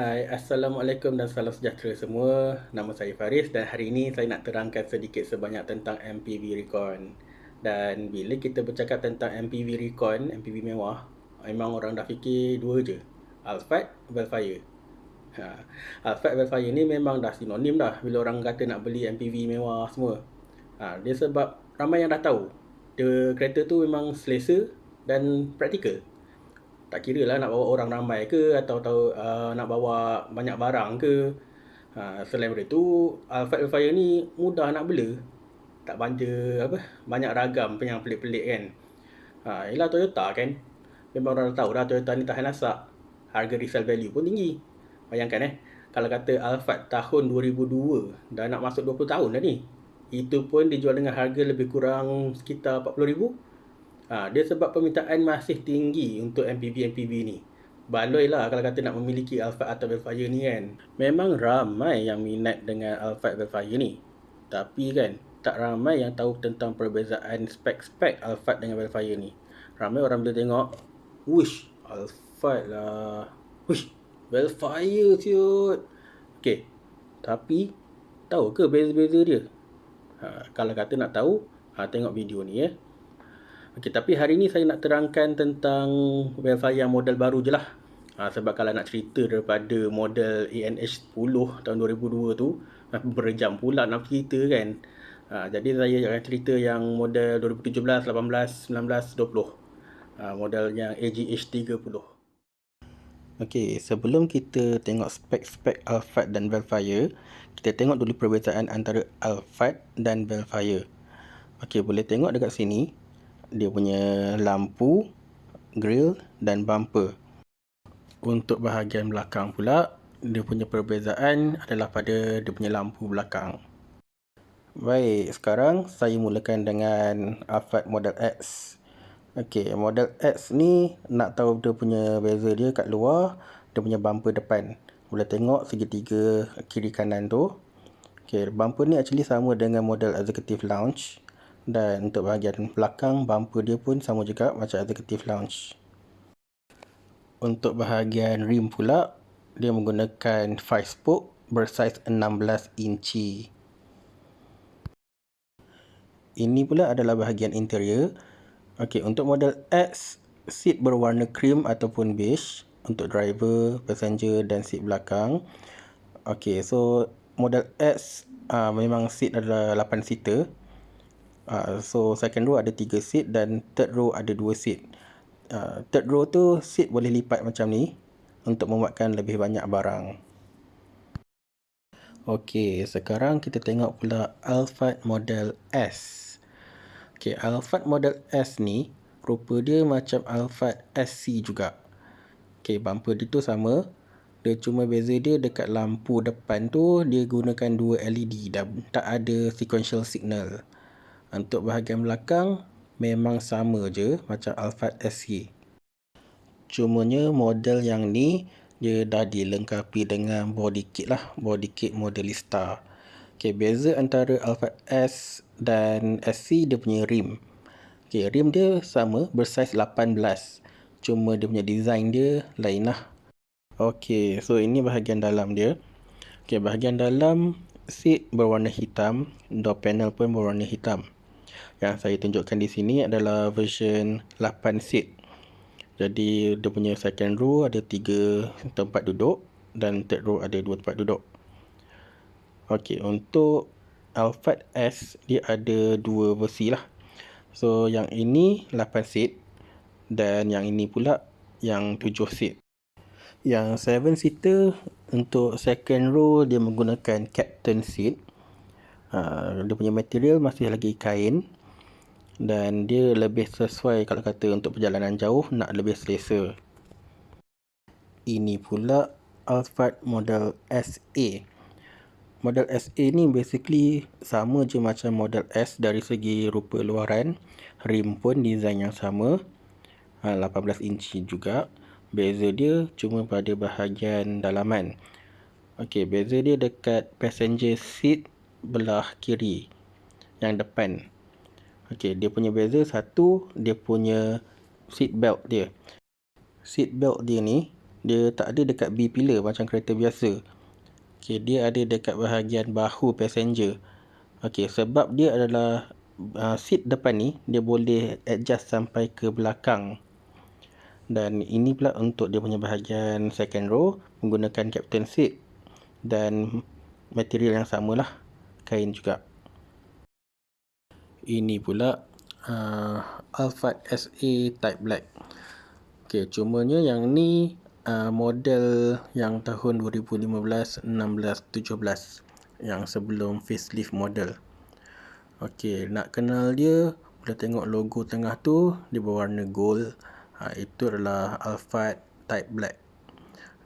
Hai, Assalamualaikum dan salam sejahtera semua. Nama saya Faris dan hari ini saya nak terangkan sedikit sebanyak tentang MPV Recon. Dan bila kita bercakap tentang MPV Recon, MPV mewah, memang orang dah fikir dua je. Alphard, Vellfire. Ha, Alphard Vellfire ni memang dah sinonim dah bila orang kata nak beli MPV mewah semua. Dia sebab ramai yang dah tahu. Kereta tu memang selesa dan praktikal. Tak kira lah nak bawa orang ramai ke atau nak bawa banyak barang ke. Selain daripada tu, Alphard Fire ni mudah nak bela. Tak banja banyak ragam yang pelik-pelik kan. Yelah Toyota kan. Memang orang dah tahu dah Toyota ni tahan lasak. Harga resale value pun tinggi. Bayangkan kalau kata Alphard tahun 2002 dah nak masuk 20 tahun dah ni. Itu pun dijual dengan harga lebih kurang sekitar 40,000. Dia sebab permintaan masih tinggi untuk MPV-MPV ni. Baloi lah kalau kata nak memiliki Alphard atau Vellfire ni kan. Memang ramai yang minat dengan Alphard Vellfire ni. Tapi kan, tak ramai yang tahu tentang perbezaan spek-spek Alphard dengan Vellfire ni. Ramai orang bila tengok, wish, Alphard lah. Wish, Vellfire siut. Okay, tapi tahu ke beza-beza dia? Kalau kata nak tahu, tengok video ni ya. Okey, tapi hari ni saya nak terangkan tentang Vellfire yang model baru je lah. Sebab kalau nak cerita daripada model ANH10 tahun 2002 tu, berjam pula nak cerita kan. Jadi saya akan cerita yang model 2017, 18, 19, 20. Model yang AGH30. Okey, sebelum kita tengok spek-spek Alphard dan Vellfire, kita tengok dulu perbezaan antara Alphard dan Vellfire. Okey, boleh tengok dekat sini. Dia punya lampu, grill dan bumper. Untuk bahagian belakang pula, dia punya perbezaan adalah pada dia punya lampu belakang. Baik, sekarang saya mulakan dengan Alphard Model X. Okey, Model X ni nak tahu dia punya beza dia kat luar, dia punya bumper depan. Boleh tengok segitiga kiri kanan tu. Okey, bumper ni actually sama dengan model Executive Lounge. Dan untuk bahagian belakang, bumper dia pun sama juga macam Executive Lounge. Untuk bahagian rim pula, dia menggunakan 5 spoke bersaiz 16 inci. Ini pula adalah bahagian interior. Okey, untuk model X, seat berwarna cream ataupun beige untuk driver, passenger dan seat belakang. Okey, so model X memang seat adalah 8 seater. So second row ada 3 seat dan third row ada 2 seat. Third row tu seat boleh lipat macam ni untuk memuatkan lebih banyak barang. Okey, sekarang kita tengok pula Alphard Model S. Okey, Alphard Model S ni rupa dia macam Alphard SC juga. Okey, bumper dia tu sama. Dia cuma beza dia dekat lampu depan tu dia gunakan 2 LED dan tak ada sequential signal. Untuk bahagian belakang memang sama je macam Alphard SC. Cumanya model yang ni dia dah dilengkapi dengan body kit lah, body kit Modelista. Okey, beza antara Alphard S dan SC dia punya rim. Okey, rim dia sama bersaiz 18. Cuma dia punya design dia lain lah. Okey, so ini bahagian dalam dia. Okey, bahagian dalam seat berwarna hitam, door panel pun berwarna hitam. Yang saya tunjukkan di sini adalah version 8 seat. Jadi dia punya second row ada 3 tempat duduk dan third row ada 2 tempat duduk. Okey, untuk Alphard S dia ada 2 versi lah. So yang ini 8 seat dan yang ini pula yang 7 seat. Yang 7 seater untuk second row dia menggunakan captain seat. Dia punya material masih lagi kain. Dan dia lebih sesuai kalau kata untuk perjalanan jauh nak lebih selesa. Ini pula Alphard Model SA. Model SA ni basically sama je macam Model S dari segi rupa luaran. Rim pun design yang sama, 18 inci juga. Beza dia cuma pada bahagian dalaman. Okey, beza dia dekat passenger seat belah kiri yang depan. Okey, dia punya beza satu, dia punya seat belt dia. Seat belt dia ni Dia tak ada dekat B pillar macam kereta biasa. Okey, dia ada dekat bahagian bahu passenger. Okey, sebab dia adalah seat depan ni dia boleh adjust sampai ke belakang. Dan ini pula untuk dia punya bahagian second row menggunakan captain seat dan material yang samalah, kain juga. Ini pula Alphard SA Type Black. Okey, cumanya yang ni model yang tahun 2015, 16, 17 yang sebelum facelift model. Okey, nak kenal dia boleh tengok logo tengah tu dia berwarna gold. Itu adalah Alphard Type Black.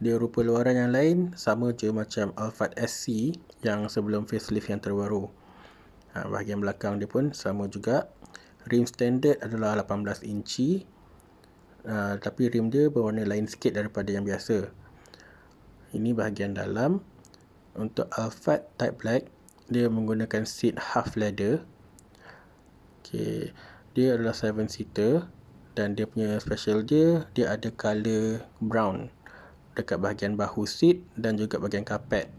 Dia rupa luaran yang lain sama je macam Alphard SC yang sebelum facelift yang terbaru. Bahagian belakang dia pun sama juga. Rim standard adalah 18 inci. Tapi rim dia berwarna lain sikit daripada yang biasa. Ini bahagian dalam. Untuk Alphard Type Black, dia menggunakan seat half leather. Okay. Dia adalah 7-seater dan dia punya special dia ada color brown dekat bahagian bahu seat dan juga bahagian kapet.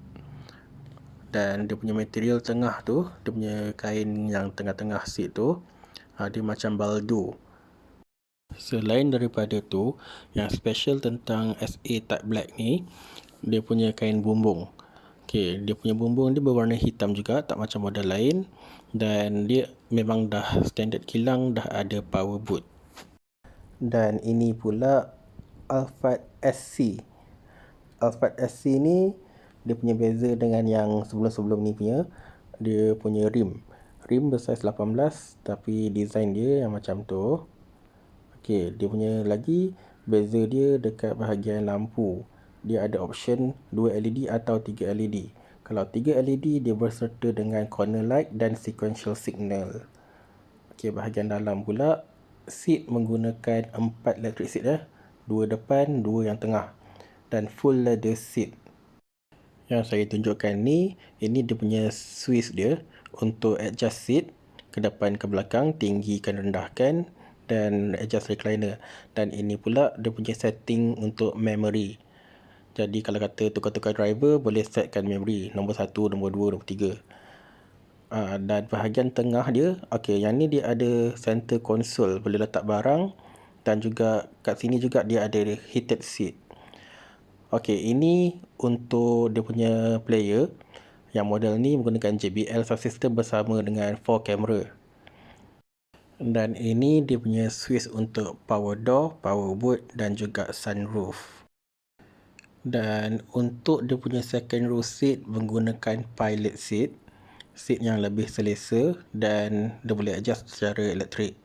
Dan dia punya material tengah tu, dia punya kain yang tengah-tengah seat tu, dia macam baldo. Selain daripada tu, yang special tentang SA Type Black ni, dia punya kain bumbung. Okey, dia punya bumbung dia berwarna hitam juga, tak macam model lain. Dan dia memang dah standard kilang, dah ada power boot. Dan ini pula Alphard SC. Alphard SC ni, dia punya beza dengan yang sebelum-sebelum ni punya. Dia punya rim. Rim bersaiz 18, tapi design dia yang macam tu. Okey, dia punya lagi beza dia dekat bahagian lampu. Dia ada option 2 LED atau 3 LED. Kalau 3 LED dia berserta dengan corner light dan sequential signal. Okey, bahagian dalam pula seat menggunakan 4 electric seat 2 depan, 2 yang tengah dan full leather seat. Yang saya tunjukkan ni, ini dia punya switch dia untuk adjust seat ke depan ke belakang, tinggikan rendahkan dan adjust recliner. Dan ini pula dia punya setting untuk memory. Jadi kalau kata tukar-tukar driver boleh setkan memory nombor 1, nombor 2, nombor 3. Dan bahagian tengah dia, okey, yang ni dia ada center console, boleh letak barang dan juga kat sini juga dia ada heated seat. Okey, ini untuk dia punya player. Yang model ni menggunakan JBL sound system bersama dengan 4 kamera. Dan ini dia punya switch untuk power door, power boot dan juga sunroof. Dan untuk dia punya second row seat menggunakan pilot seat. Seat yang lebih selesa dan dia boleh adjust secara elektrik.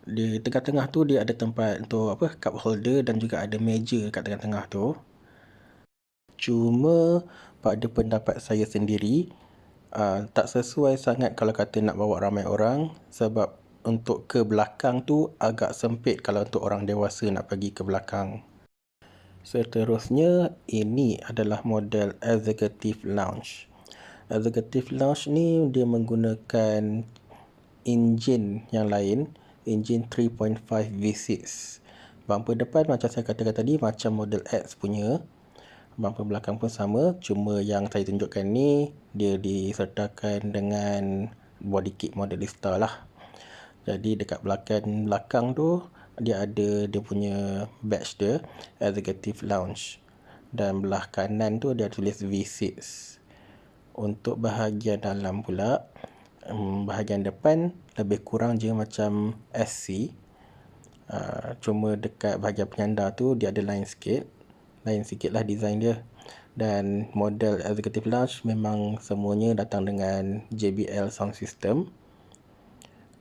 Di tengah-tengah tu dia ada tempat untuk cup holder dan juga ada meja kat tengah-tengah tu. Cuma pada pendapat saya sendiri, tak sesuai sangat kalau kata nak bawa ramai orang, sebab untuk ke belakang tu agak sempit kalau untuk orang dewasa nak pergi ke belakang. Seterusnya, ini adalah model Executive Lounge. Executive Lounge ni dia menggunakan enjin yang lain, enjin 3.5 V6. Bumper depan macam saya katakan tadi macam model X punya. Bumper belakang pun sama, cuma yang saya tunjukkan ni dia disertakan dengan body kit model Star lah. Jadi dekat belakang tu dia ada dia punya badge dia, Executive Lounge. Dan belah kanan tu dia tulis V6. Untuk bahagian dalam pula, bahagian depan lebih kurang je macam SC. Cuma dekat bahagian penyandar tu dia ada lain sikit lah design dia. Dan model Executive Lounge memang semuanya datang dengan JBL sound system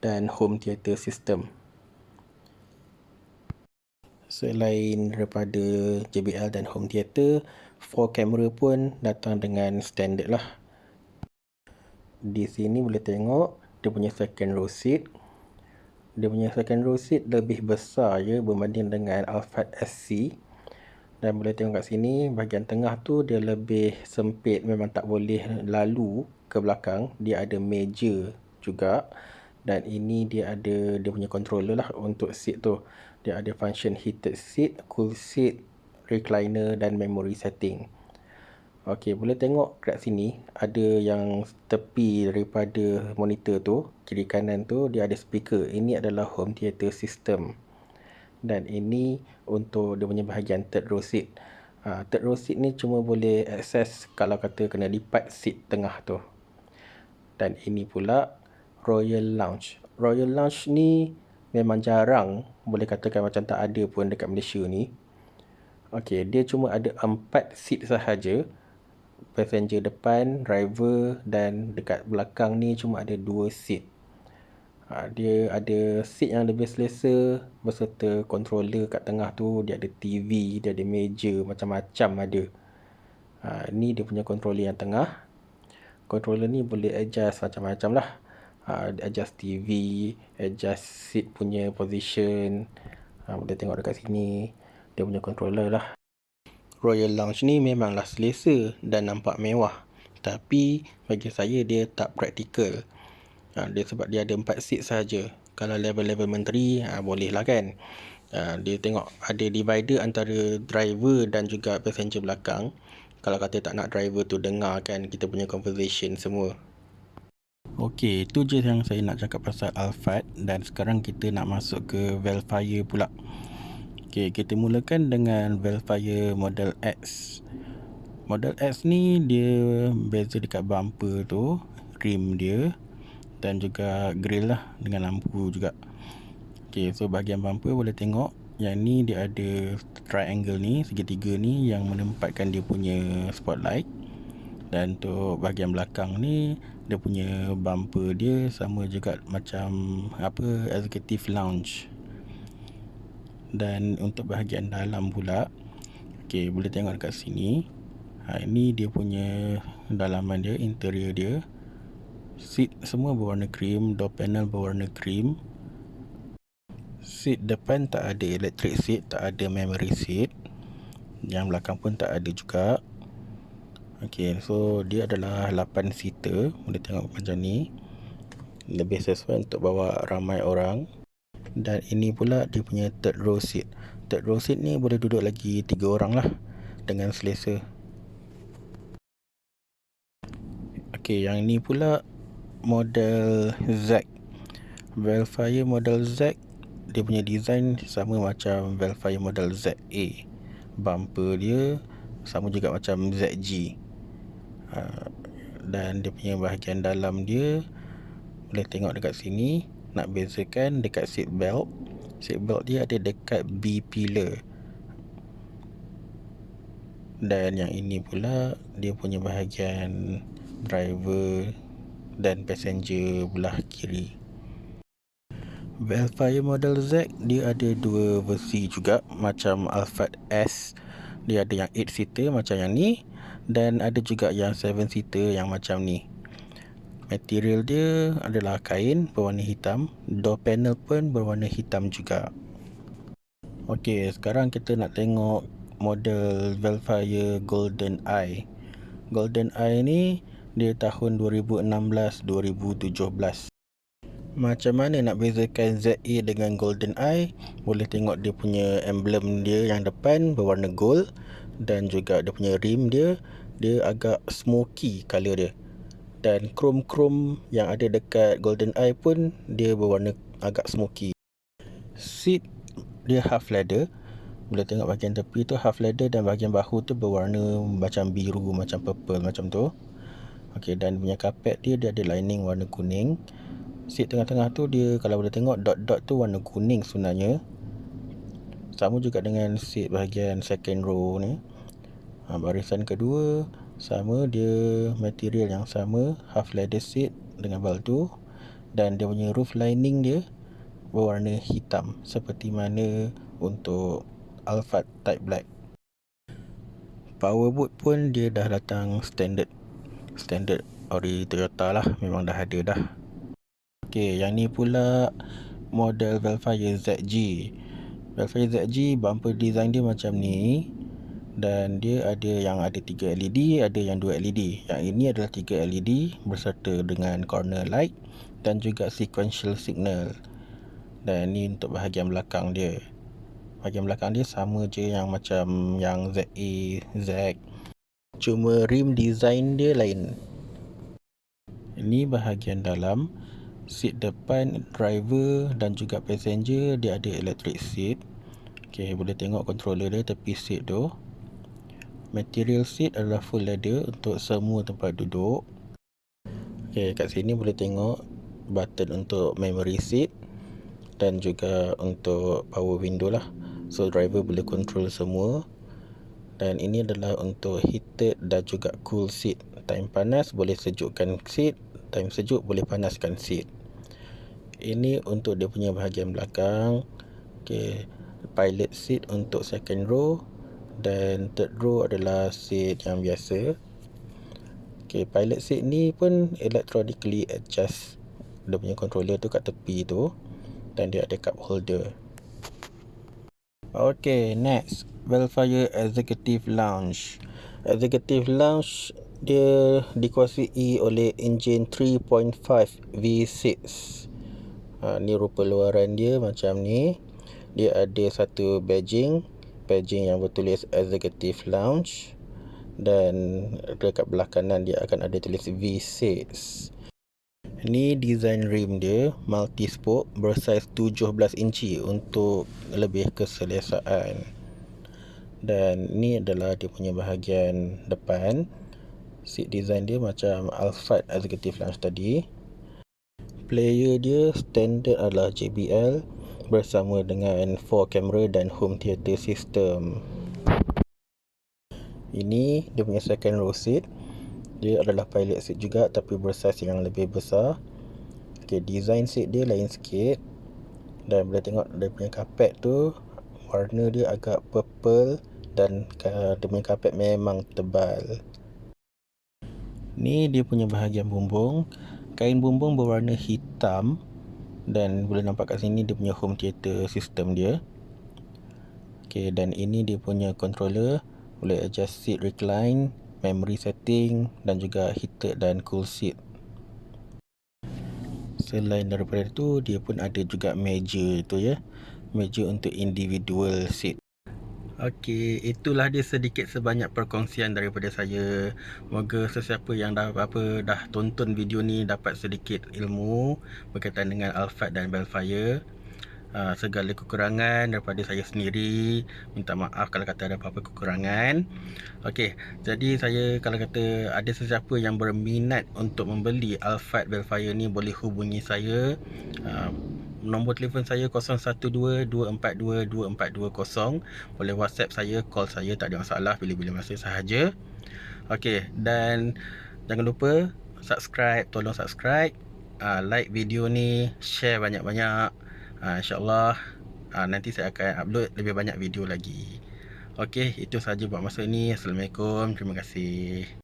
dan home theater system. Selain daripada JBL dan home theater, 4 kamera pun datang dengan standard lah. Di sini boleh tengok dia punya second row seat. Dia punya second row seat lebih besar je berbanding dengan Alphard SC. Dan boleh tengok kat sini bahagian tengah tu dia lebih sempit, memang tak boleh lalu ke belakang. Dia ada meja juga. Dan ini dia ada dia punya controller lah untuk seat tu. Dia ada function heated seat, cool seat, recliner dan memory setting. Okey, boleh tengok kat sini ada yang tepi daripada monitor tu, kiri kanan tu dia ada speaker. Ini adalah home theater system. Dan ini untuk dia punya bahagian third row seat. Third row seat ni cuma boleh akses kalau kata kena lipat seat tengah tu. Dan ini pula Royal Lounge. Royal Lounge ni memang jarang, boleh katakan macam tak ada pun dekat Malaysia ni. Okey, dia cuma ada 4 seat sahaja. Passenger depan, driver, dan dekat belakang ni cuma ada 2 seat. Dia ada seat yang lebih selesa berserta controller kat tengah tu. Dia ada TV, dia ada meja, macam-macam ada. Ni dia punya controller yang tengah. Controller ni boleh adjust macam-macam lah. Adjust TV, adjust seat punya position. Boleh tengok dekat sini. Dia punya controller lah. Royal Lounge ni memanglah selesa dan nampak mewah. Tapi bagi saya dia tak praktikal. Dia sebab dia ada 4 seat sahaja. Kalau level-level menteri, boleh lah kan. Dia tengok ada divider antara driver dan juga passenger belakang. Kalau kata tak nak driver tu dengar kan kita punya conversation semua. Okey, itu je yang saya nak cakap pasal Alphard. Dan sekarang kita nak masuk ke Vellfire pula. Okey, kita mulakan dengan Vellfire Model X. Model X ni dia beza dekat bumper tu, rim dia dan juga grill lah dengan lampu juga. Okey, so bahagian bumper boleh tengok yang ni dia ada triangle ni, segitiga ni yang menempatkan dia punya spotlight. Dan untuk bahagian belakang ni dia punya bumper dia sama juga macam executive lounge. Dan untuk bahagian dalam pula, okey, boleh tengok dekat sini. Ini dia punya dalaman dia, interior dia. Seat semua berwarna cream, door panel berwarna cream. Seat depan tak ada electric seat, tak ada memory seat. Yang belakang pun tak ada juga. Okey, so dia adalah 8 seater, boleh tengok macam ni. Lebih sesuai untuk bawa ramai orang. Dan ini pula dia punya third row seat. Third row seat ni boleh duduk lagi 3 orang lah dengan selesa. Okey, yang ni pula model Z. Vellfire model Z, dia punya design sama macam Vellfire model ZA. Bumper dia sama juga macam ZG. Dan dia punya bahagian dalam dia boleh tengok dekat sini. Nak bezakan dekat seat belt. Seat belt dia ada dekat B pillar. Dan yang ini pula dia punya bahagian driver dan passenger belah kiri. Vellfire Model Z dia ada 2 versi juga macam Alphard S. Dia ada yang 8 seater macam yang ni dan ada juga yang 7 seater yang macam ni. Material dia adalah kain berwarna hitam. Door panel pun berwarna hitam juga. Okey, sekarang kita nak tengok model Vellfire Golden Eye. Golden Eye ni dia tahun 2016-2017. Macam mana nak bezakan ZA dengan Golden Eye? Boleh tengok dia punya emblem dia yang depan berwarna gold. Dan juga dia punya rim dia agak smoky colour dia. Dan chrome yang ada dekat Golden Eye pun dia berwarna agak smoky. Seat dia half leather. Boleh tengok bahagian tepi tu half leather dan bahagian bahu tu berwarna macam biru, macam purple macam tu. Okey, dan punya kapet dia ada lining warna kuning. Seat tengah-tengah tu dia kalau boleh tengok dot-dot tu warna kuning sebenarnya. Sama juga dengan seat bahagian second row ni. Barisan kedua sama, dia material yang sama, half leather seat dengan baltu. Dan dia punya roof lining dia berwarna hitam seperti mana untuk Alphard Type Black. Power boot pun dia dah datang standard ori Toyota lah, memang dah ada dah. Okey, yang ni pula model Vellfire ZG. Vellfire ZG bumper design dia macam ni. Dan dia ada yang ada 3 LED, ada yang 2 LED. Yang ini adalah 3 LED berserta dengan corner light dan juga sequential signal. Dan ini untuk bahagian belakang dia. bahagian belakang dia sama je yang macam yang ZA, Z. Cuma rim design dia lain. Ini bahagian dalam. Seat depan driver dan juga passenger dia ada electric seat. Okay, boleh tengok controller dia tepi seat tu. Material seat adalah full leather untuk semua tempat duduk. Okay, kat sini boleh tengok button untuk memory seat dan juga untuk power window lah. So driver boleh control semua. Dan ini adalah untuk heated dan juga cool seat. Time panas boleh sejukkan seat, time sejuk boleh panaskan seat. Ini untuk dia punya bahagian belakang. Okay, pilot seat untuk second row dan third row adalah seat yang biasa. Okay, pilot seat ni pun electronically adjust. Dia punya controller tu kat tepi tu dan dia ada cup holder. Okay, next, Belfire Executive Lounge. Executive Lounge dia dikuasai oleh enjin 3.5 V6. Ni rupa luaran dia macam ni. Dia ada satu badging yang bertulis Executive Lounge, dan dekat belah kanan dia akan ada tulis V6. Ni design rim dia multi spoke bersaiz 17 inci untuk lebih keselesaan. Dan ni adalah dia punya bahagian depan. Seat design dia macam Alphard Executive Lounge tadi. Player dia standard adalah JBL bersama dengan 4 kamera dan home theater system. Ini dia punya second row seat. Dia adalah pilot seat juga tapi bersaiz yang lebih besar. Okay, design seat dia lain sikit. Dan boleh tengok dia punya kapet tu, warna dia agak purple dan dia punya kapet memang tebal. Ni dia punya bahagian bumbung. Kain bumbung berwarna hitam dan boleh nampak kat sini dia punya home theater system dia. Okay, dan ini dia punya controller. Boleh adjust seat recline, memory setting dan juga heated dan cool seat. Selain daripada itu, dia pun ada juga meja itu ya. Meja untuk individual seat. Okey, itulah dia sedikit sebanyak perkongsian daripada saya. Moga sesiapa yang dah tonton video ni dapat sedikit ilmu berkaitan dengan Alphard dan Belfire. Segala kekurangan daripada saya sendiri, minta maaf kalau kata ada apa-apa kekurangan. Okey, jadi saya kalau kata ada sesiapa yang berminat untuk membeli Alphard Belfire ni, boleh hubungi saya. Nombor telefon saya 0122422420. Boleh WhatsApp saya, call saya, tak ada masalah, bila-bila masa sahaja. Okey, dan jangan lupa subscribe, tolong subscribe, like video ni, share banyak-banyak. InsyaAllah nanti saya akan upload lebih banyak video lagi. Okey, itu sahaja buat masa ni. Assalamualaikum, terima kasih.